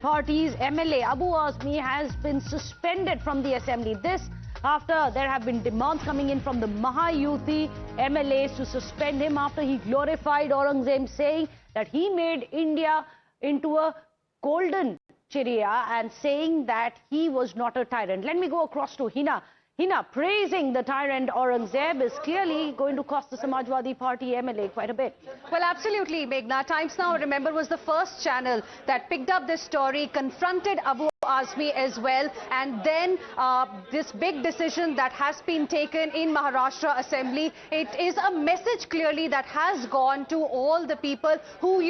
Party's MLA Abu Azmi has been suspended from the assembly. This after there have been demands coming in from the Mahayuti MLAs to suspend him after he glorified Aurangzeb, saying that he made India into a golden chiriya and saying that he was not a tyrant. Let me go across to Hina. Hina, praising the tyrant Aurangzeb is clearly going to cost the Samajwadi Party MLA quite a bit. Well, absolutely, Meghna. Times Now, remember, was the first channel that picked up this story, confronted Abu Azmi as well, and then this big decision that has been taken in Maharashtra Assembly. It is a message clearly that has gone to all the people who,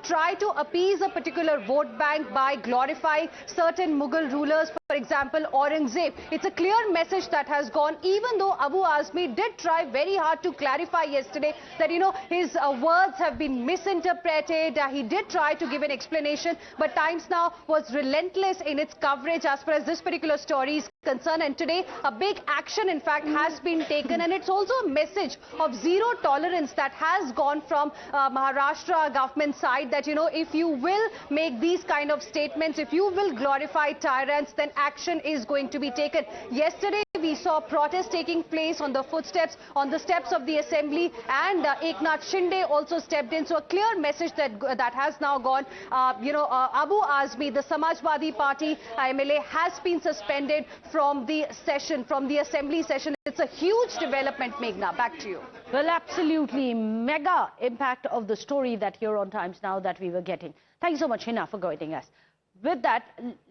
try to appease a particular vote bank by glorifying certain Mughal rulers. For example, Aurangzeb. It's a clear message that has gone, even though Abu Azmi did try very hard to clarify yesterday that, his words have been misinterpreted. He did try to give an explanation, but Times Now was relentless in its coverage as far as this particular story is concerned. And today, a big action, in fact, has been taken. And it's also a message of zero tolerance that has gone from Maharashtra government side that, if you will make these kind of statements, if you will glorify tyrants, then action is going to be taken. Yesterday, we saw protests taking place on the steps of the assembly, and Eknath Shinde also stepped in. So a clear message that has now gone. Abu Azmi, the Samajwadi Party MLA, has been suspended from the session, from the assembly session. It's a huge development, Meghna. Back to you. Well, absolutely mega impact of the story that here on Times Now that we were getting. Thank you so much, Hina, for guiding us. With that,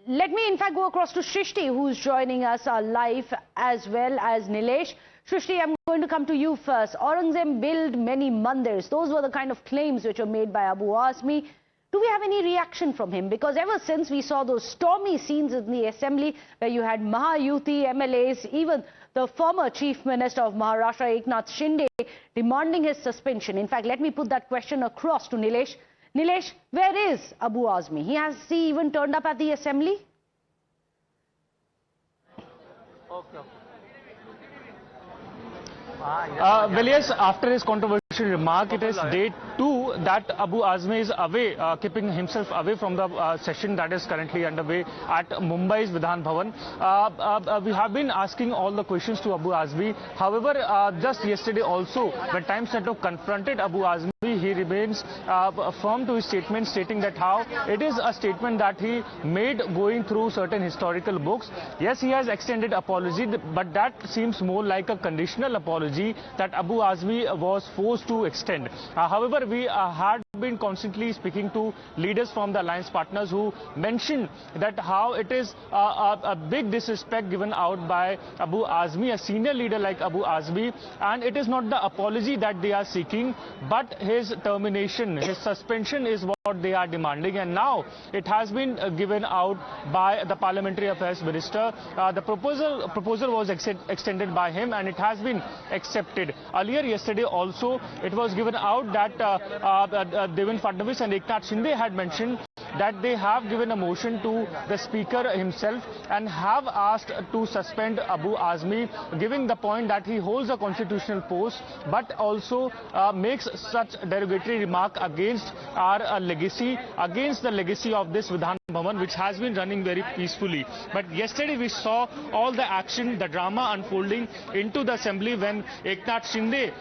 let me in fact go across to Shrishti, who's joining us live, as well as Nilesh. Shrishti, I'm going to come to you first. Aurangzeb built many mandirs. Those were the kind of claims which were made by Abu Azmi. Do we have any reaction from him? Because ever since we saw those stormy scenes in the assembly where you had Mahayuti MLAs, even the former Chief Minister of Maharashtra, Eknath Shinde, demanding his suspension. In fact, let me put that question across to Nilesh. Nilesh, where is Abu Azmi? Has he even turned up at the assembly? Okay. Well, yes, after his controversial remark, it is day 2 that Abu Azmi is away, keeping himself away from the session that is currently underway at Mumbai's Vidhan Bhavan. We have been asking all the questions to Abu Azmi. However, just yesterday also, when Times Network confronted Abu Azmi, he remains firm to his statement, stating that how it is a statement that he made going through certain historical books. Yes, he has extended apology, but that seems more like a conditional apology that Abu Azmi was forced to extend. However, we had been constantly speaking to leaders from the alliance partners who mentioned that how it is a big disrespect given out by Abu Azmi, a senior leader like Abu Azmi, and it is not the apology that they are seeking, but his termination, his suspension is what they are demanding. And now it has been given out by the Parliamentary Affairs Minister. The proposal was extended by him, and it has been accepted. Earlier yesterday also it was given out that Devendra Fadnavis and Eknath Shinde had mentioned that they have given a motion to the Speaker himself and have asked to suspend Abu Azmi, giving the point that he holds a constitutional post but also makes such derogatory remark against our legacy, against the legacy of this Vidhan Bhavan, which has been running very peacefully. But yesterday we saw all the action, the drama unfolding into the assembly when Eknath Shinde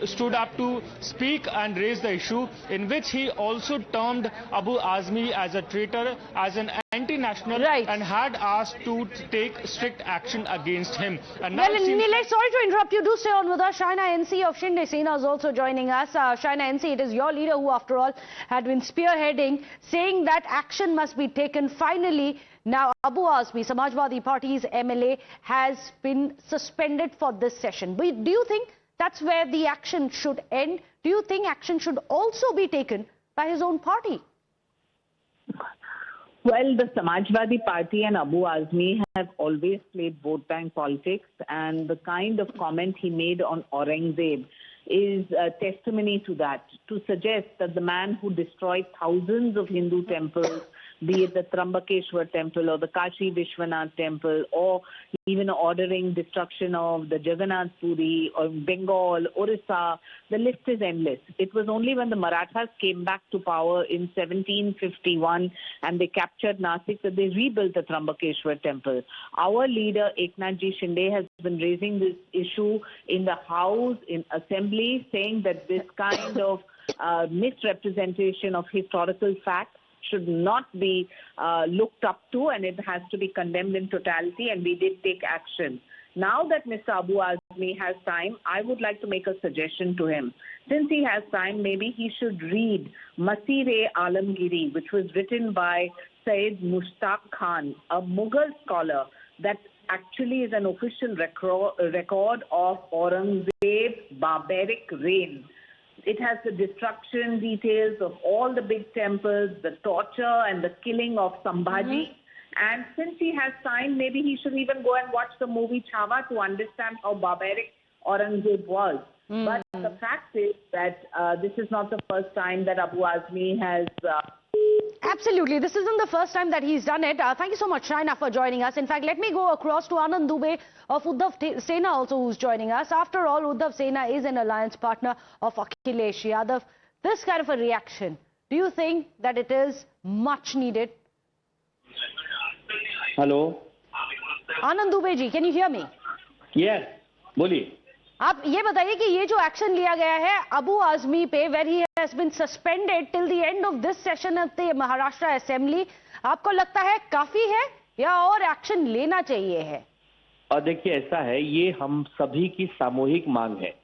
stood up to speak and raise the issue, in which he also termed Abu Azmi as a traitor, as an anti-national, right, and had asked to take strict action against him. And well, Nilesh, sorry to interrupt you. Do stay on with us. Shaina NC of Shinde Sena is also joining us. Shaina NC, it is your leader who, after all, had been spearheading, saying that action must be taken. Finally, now Abu Azmi, Samajwadi Party's MLA, has been suspended for this session. But do you think that's where the action should end? Do you think action should also be taken by his own party? Well, the Samajwadi Party and Abu Azmi have always played vote bank politics, and the kind of comment he made on Aurangzeb is a testimony to that, to suggest that the man who destroyed thousands of Hindu temples, be it the Trambakeshwar temple or the Kashi Vishwanath temple, or even ordering destruction of the Jagannath Puri or Bengal, Orissa. The list is endless. It was only when the Marathas came back to power in 1751 and they captured Nasik that they rebuilt the Trambakeshwar temple. Our leader Eknath Ji Shinde has been raising this issue in the House, in Assembly, saying that this kind of misrepresentation of historical facts should not be looked up to, and it has to be condemned in totality, and we did take action. Now that Mr. Abu Azmi has time, I would like to make a suggestion to him. Since he has time, maybe he should read Masir-e-Alamgiri, which was written by Sayyid Mushtaq Khan, a Mughal scholar that actually is an official record of Aurangzeb's barbaric reign. It has the destruction details of all the big temples, the torture and the killing of Sambhaji. And since he has time, maybe he should even go and watch the movie Chhawa to understand how barbaric Aurangzeb was. But the fact is that this is not the first time that Abu Azmi has... Absolutely. This isn't the first time that he's done it. Thank you so much, Shaina, for joining us. In fact, let me go across to Anand Dubey of Uddhav Sena also, who's joining us. After all, Uddhav Sena is an alliance partner of Akhilesh Yadav. This kind of a reaction, do you think that it is much needed? Hello. Anand Dubey ji, can you hear me? Yes. बोलिए. आप ये बताइए कि ये जो action लिया गया है अबू आजमी पे, where he has been suspended till the end of this session of the Maharashtra Assembly, आपको लगता है काफी है या और एक्शन लेना चाहिए है? और देखिए ऐसा है, ये हम सभी की सामूहिक मांग है.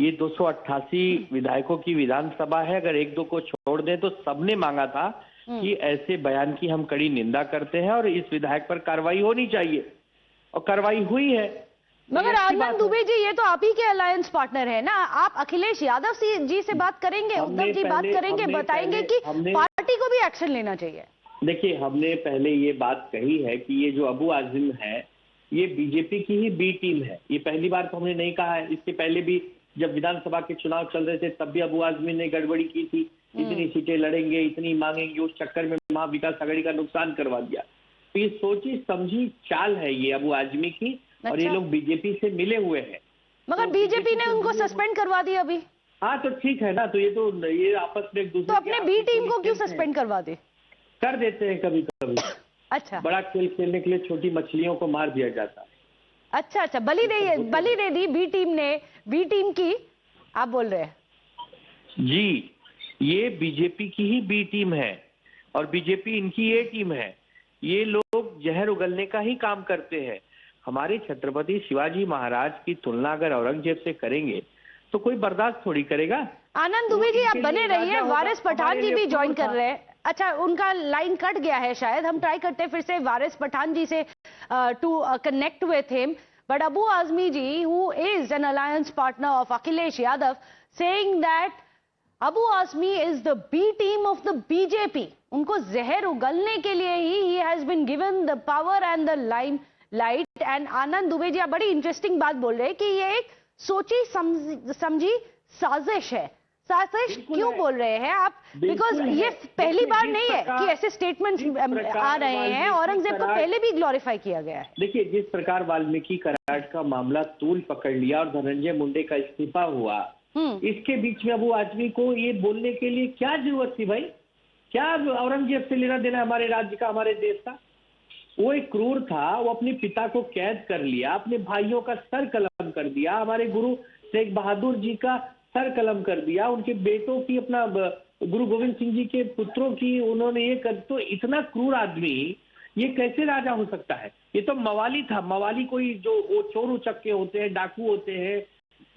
ये 288 विधायकों की विधानसभा है. अगर एक दो को छोड़ दें तो सबने मांगा था कि ऐसे बयान की हम कड़ी निंदा करते हैं और इस विधायक पर कार्रवाई होनी चाहिए, और कार्रवाई हुई है. मगर आनंद दुबे जी, ये तो आप ही के अलायंस पार्टनर है ना. आप अखिलेश यादव जी से बात करेंगे, उद्धव जी बात करेंगे, बताएंगे कि पार्टी को भी एक्शन लेना चाहिए. देखिए, हमने पहले ये बात कही है कि ये जो अबू आजिम है ये बीजेपी की ही बी टीम है. ये पहली बार तो हमने नहीं कहा है. इसके पहले भी जब विधानसभा के चुनाव चल रहे थे तब भी अबू आजमी ने गड़बड़ी की थी. इतनी सीटें लड़ेंगे, इतनी मांगेंगे, उस चक्कर में महाविकास आघाड़ी का नुकसान करवा दिया. तो ये सोची समझी चाल है ये अबू आजमी की. और ये लोग बीजेपी से मिले हुए हैं. मगर बीजेपी ने उनको सस्पेंड करवा दिया अभी. हाँ तो ठीक है ना. तो ये आपस में एक दूसरे तो अपने बी टीम को क्यों सस्पेंड करवा दे? कर देते हैं कभी कभी. अच्छा, बड़ा खेल खेलने के लिए छोटी मछलियों को मार दिया जाता है. अच्छा, बलि दे दी बी टीम ने. बी टीम की आप बोल रहे हैं? जी, ये बीजेपी की ही बी टीम है और बीजेपी इनकी ए टीम है. ये लोग जहर उगलने का ही काम करते हैं. हमारे छत्रपति शिवाजी महाराज की तुलना अगर औरंगजेब से करेंगे तो कोई बर्दाश्त थोड़ी करेगा. आनंद दुबे जी, आप बने रहिए. वारिस पठान जी भी ज्वाइन कर रहे हैं. अच्छा, उनका लाइन कट गया है शायद. हम ट्राई करते हैं फिर से वारिस पठान जी से to connect with him. But Abu Azmi ji, who is an alliance partner of Akhilesh Yadav, saying that Abu Azmi is the B team of the BJP. उनको जहर उगलने के लिए ही has been given the power and the line light. And Anand Dubey ji, आप बड़ी इंटरेस्टिंग बात बोल रहे हैं कि ये एक सोची समझी साजिश है. साजिश क्यों बोल रहे हैं आप? बिकॉज ये पहली बार नहीं है कि ऐसे स्टेटमेंट्स आ रहे हैं. औरंगजेब को पहले भी ग्लोरीफाई किया गया है. देखिए, जिस प्रकार वाल्मीकि करार का मामला तूल पकड़ लिया और धनंजय मुंडे का इस्तीफा हुआ, इसके बीच में अबू आजमी को ये बोलने के लिए क्या जरूरत थी भाई? क्या औरंगजेब से लेना देना हमारे राज्य का, हमारे देश का? वो एक क्रूर था. वो अपने पिता को कैद कर लिया, अपने भाइयों का सर कलम कर दिया, हमारे गुरु शेख बहादुर जी का सर कलम कर दिया, उनके बेटों की, अपना गुरु गोविंद सिंह जी के पुत्रों की उन्होंने ये कर. तो इतना क्रूर आदमी ये कैसे राजा हो सकता है? ये तो मवाली था. मवाली कोई जो वो चोर उचक्के होते हैं, डाकू होते हैं,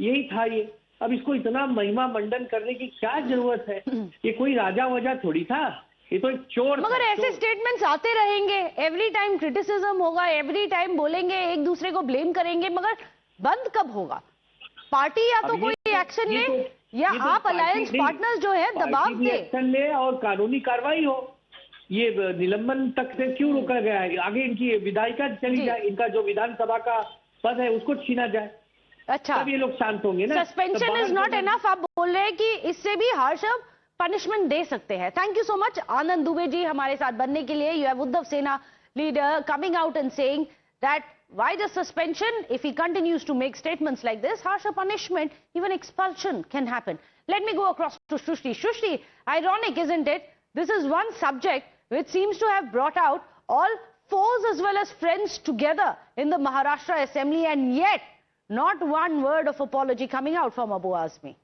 यही था ये. अब इसको इतना महिमा मंडन करने की क्या जरूरत है? ये कोई राजा वजा थोड़ी था, ये तो एक चोर. मगर ऐसे स्टेटमेंट्स आते रहेंगे. एवरी टाइम क्रिटिसिज्म होगा, एवरी टाइम बोलेंगे, एक दूसरे को ब्लेम करेंगे. मगर बंद कब होगा? पार्टी या तो कोई एक्शन ले या आप अलायंस पार्टनर्स जो है दबाव दे. एक्शन ले और कानूनी कार्रवाई हो. ये निलंबन तक से क्यों रोका गया है? आगे इनकी विधायिका चली जाए, इनका जो विधानसभा का पद है उसको छीना जाए. अच्छा, तब ये लोग शांत होंगे ना. Suspension is not enough. आप बोल रहे हैं कि इससे भी हार्श पनिशमेंट दे सकते हैं. थैंक यू सो मच आनंद दुबे जी हमारे साथ बनने के लिए. यू हैव उद्धव सेना leader coming out and saying that why the suspension? If he continues to make statements like this, harsher punishment, even expulsion can happen. Let me go across to Shrishti. Shrishti, ironic, isn't it? This is one subject which seems to have brought out all foes as well as friends together in the Maharashtra Assembly, and yet not one word of apology coming out from Abu Azmi.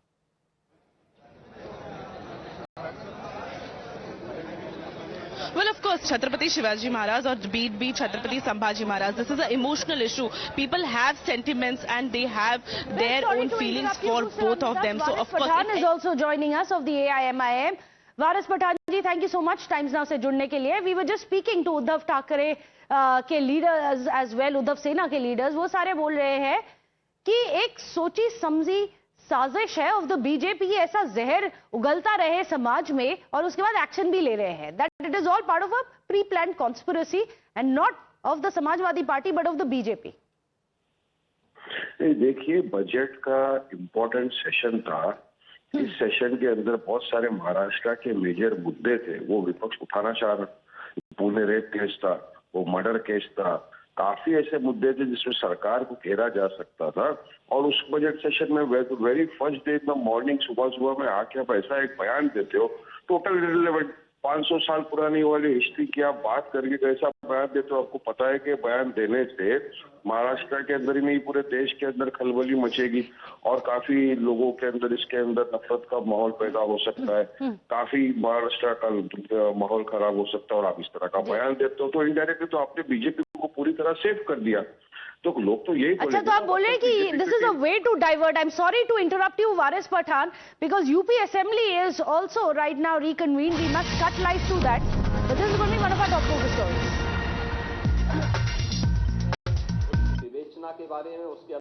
Well, of course, Chhatrapati Shivaji Maharaj or be Chhatrapati Sambhaji Maharaj, this is an emotional issue. People have sentiments and they have their own feelings for both of them. So, of course, Pathan is also joining us of the AIMIM. Varis Pathan ji, thank you so much Times Now se judne ke liye. We were just speaking to Uddhav Thackeray के leaders as well, Uddhav सेना के leaders. वो सारे बोल रहे हैं कि एक सोची समझी साजिश है ऑफ द बीजेपी, ऐसा जहर उगलता रहे समाज में और उसके बाद एक्शन भी ले रहे हैं. That it is all part of a pre planned conspiracy and not of the Samajwadi party but of the BJP. देखिए, बजट का इम्पोर्टेंट सेशन था. इस सेशन के अंदर बहुत सारे महाराष्ट्र के मेजर मुद्दे थे, वो विपक्ष उठाना चाह रहा. पुणे रेप केस था, वो मर्डर केस था, काफी ऐसे मुद्दे थे जिसमें सरकार को घेरा जा सकता था. और उस बजट सेशन में very first day in the morning, सुबह में आके आप ऐसा एक बयान देते हो, टोटल इररिलेवेंट, 500 साल पुरानी वाली हिस्ट्री की आप बात करके कैसा बयान देते हो. आपको पता है कि बयान देने से महाराष्ट्र के अंदर ही नहीं पूरे देश के अंदर खलबली मचेगी और काफी लोगों के अंदर इसके अंदर नफरत का माहौल पैदा हो सकता है. काफी महाराष्ट्र का माहौल खराब हो सकता है. और आप इस तरह का बयान देते हो तो इनडायरेक्टली तो आपने बीजेपी को पूरी तरह सेव कर दिया. तो लोग तो यही अच्छा, तो आप बोल रहे हैं कि this is a way to divert. I am sorry to interrupt you Waris Pathan, because UP assembly is also right now reconvened. We must cut live to that, but this is going to be one of our top focus stories. विवेचना के बारे में उसके